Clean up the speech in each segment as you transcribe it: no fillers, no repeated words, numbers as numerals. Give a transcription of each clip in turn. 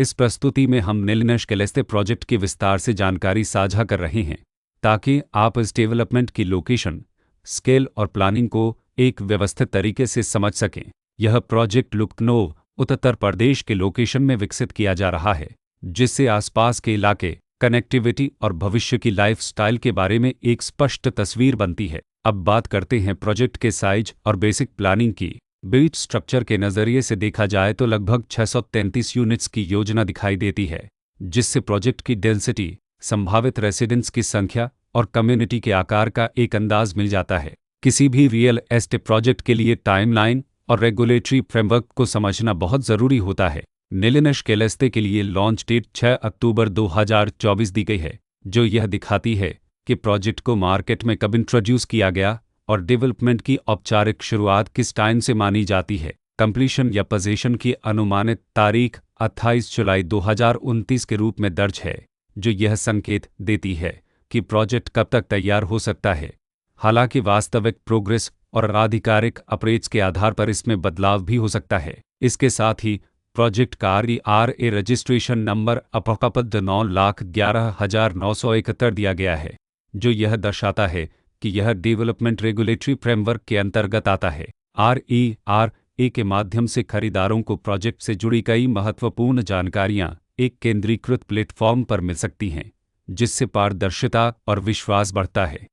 इस प्रस्तुति में हम नीलनश कैलेस्ते प्रोजेक्ट की विस्तार से जानकारी साझा कर रहे हैं ताकि आप इस डेवलपमेंट की लोकेशन, स्केल और प्लानिंग को एक व्यवस्थित तरीके से समझ सकें। यह प्रोजेक्ट लखनऊ, उत्तर प्रदेश के लोकेशन में विकसित किया जा रहा है, जिससे आसपास के इलाके, कनेक्टिविटी और भविष्य की लाइफस्टाइल के बारे में एक स्पष्ट तस्वीर बनती है। अब बात करते हैं प्रोजेक्ट के साइज और बेसिक प्लानिंग की। बीट स्ट्रक्चर के नज़रिए से देखा जाए तो लगभग 633 यूनिट्स की योजना दिखाई देती है, जिससे प्रोजेक्ट की डेंसिटी, संभावित रेसिडेंट्स की संख्या और कम्युनिटी के आकार का एक अंदाज मिल जाता है। किसी भी रियल एस्टेट प्रोजेक्ट के लिए टाइमलाइन और रेगुलेटरी फ्रेमवर्क को समझना बहुत ज़रूरी होता है। नीलनश कैलेस्ते के लिए लॉन्च डेट 6 अक्टूबर 2024 दी गई है, जो यह दिखाती है कि प्रोजेक्ट को मार्केट में कब इंट्रोड्यूस किया गया और डेवलपमेंट की औपचारिक शुरुआत किस टाइम से मानी जाती है। कंप्लीशन या पोजीशन की अनुमानित तारीख 28 जुलाई 2029 के रूप में दर्ज है, जो यह संकेत देती है कि प्रोजेक्ट कब तक तैयार हो सकता है। हालांकि वास्तविक प्रोग्रेस और आधिकारिक अप्रोच के आधार पर इसमें बदलाव भी हो सकता है। इसके साथ ही प्रोजेक्ट का RERA रजिस्ट्रेशन नंबर अपकपद 9,11,971 दिया गया है, जो यह दर्शाता है कि यह डेवलपमेंट रेगुलेटरी फ्रेमवर्क के अंतर्गत आता है। RERA के माध्यम से खरीदारों को प्रोजेक्ट से जुड़ी कई महत्वपूर्ण जानकारियां एक केंद्रीकृत प्लेटफॉर्म पर मिल सकती हैं, जिससे पारदर्शिता और विश्वास बढ़ता है।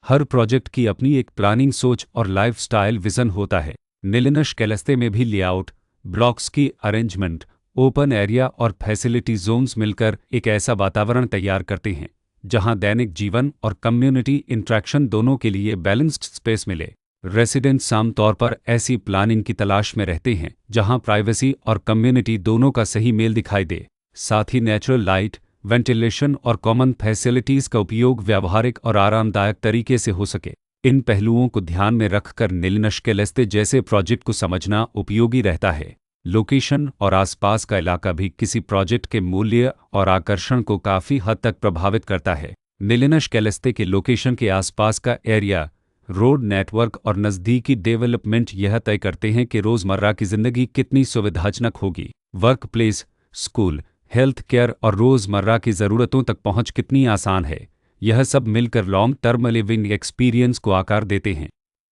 हर प्रोजेक्ट की अपनी एक प्लानिंग सोच और लाइफस्टाइल विजन होता है। नीलनश कैलेस्ते में भी लेआउट, ब्लॉक्स की अरेंजमेंट, ओपन एरिया और फैसिलिटी जोन्स मिलकर एक ऐसा वातावरण तैयार करते हैं जहां दैनिक जीवन और कम्युनिटी इंटरेक्शन दोनों के लिए बैलेंस्ड स्पेस मिले। रेसिडेंट्स आमतौर पर ऐसी प्लानिंग की तलाश में रहते हैं जहां प्राइवेसी और कम्युनिटी दोनों का सही मेल दिखाई दे। साथ ही नेचुरल लाइट, वेंटिलेशन और कॉमन फैसिलिटीज़ का उपयोग व्यावहारिक और आरामदायक तरीके से हो सके। इन पहलुओं को ध्यान में रखकर नीलनश कैलेस्ते जैसे प्रोजेक्ट को समझना उपयोगी रहता है। लोकेशन और आसपास का इलाका भी किसी प्रोजेक्ट के मूल्य और आकर्षण को काफ़ी हद तक प्रभावित करता है। नीलनश कैलेस्ते के लोकेशन के आसपास का एरिया, रोड नेटवर्क और नज़दीकी डेवलपमेंट यह तय करते हैं कि रोज़मर्रा की ज़िंदगी कितनी सुविधाजनक होगी। Work place, school, health care और रोज़मर्रा की ज़रूरतों तक पहुंच कितनी आसान है। यह सब मिलकर लॉन्ग टर्म लिविंग एक्सपीरियंस को आकार देते हैं।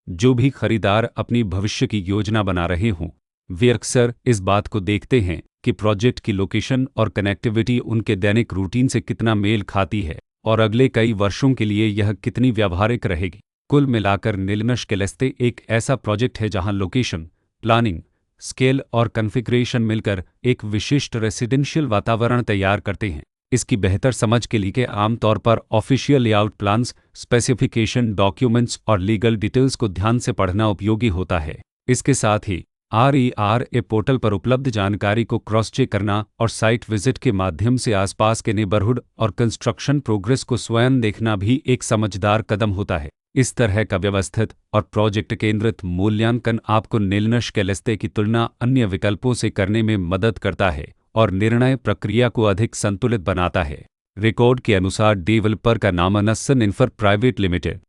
जो भी खरीदार अपनी भविष्य की योजना बना रहे हों, वे अक्सर इस बात को देखते हैं कि प्रोजेक्ट की लोकेशन और कनेक्टिविटी उनके दैनिक रूटीन से कितना मेल खाती है और अगले कई वर्षों के लिए यह कितनी व्यावहारिक रहेगी। कुल मिलाकर नीलनश कैलेस्ते एक ऐसा प्रोजेक्ट है जहां लोकेशन, प्लानिंग, स्केल और कॉन्फ़िगरेशन मिलकर एक विशिष्ट रेसिडेंशियल वातावरण तैयार करते हैं। इसकी बेहतर समझ के लिए आमतौर पर official layout plans, specification documents और लीगल डिटेल्स को ध्यान से पढ़ना उपयोगी होता है। इसके साथ ही RERA पोर्टल पर उपलब्ध जानकारी को क्रॉस चेक करना और साइट विजिट के माध्यम से आसपास के नेबरहुड और कंस्ट्रक्शन प्रोग्रेस को स्वयं देखना भी एक समझदार कदम होता है। इस तरह का व्यवस्थित और प्रोजेक्ट केंद्रित मूल्यांकन आपको नीलनश कैलेस्ते की तुलना अन्य विकल्पों से करने में मदद करता है और निर्णय प्रक्रिया को अधिक संतुलित बनाता है। रिकॉर्ड के अनुसार डेवलपर का नाम नसन इन्फ्रा प्राइवेट लिमिटेड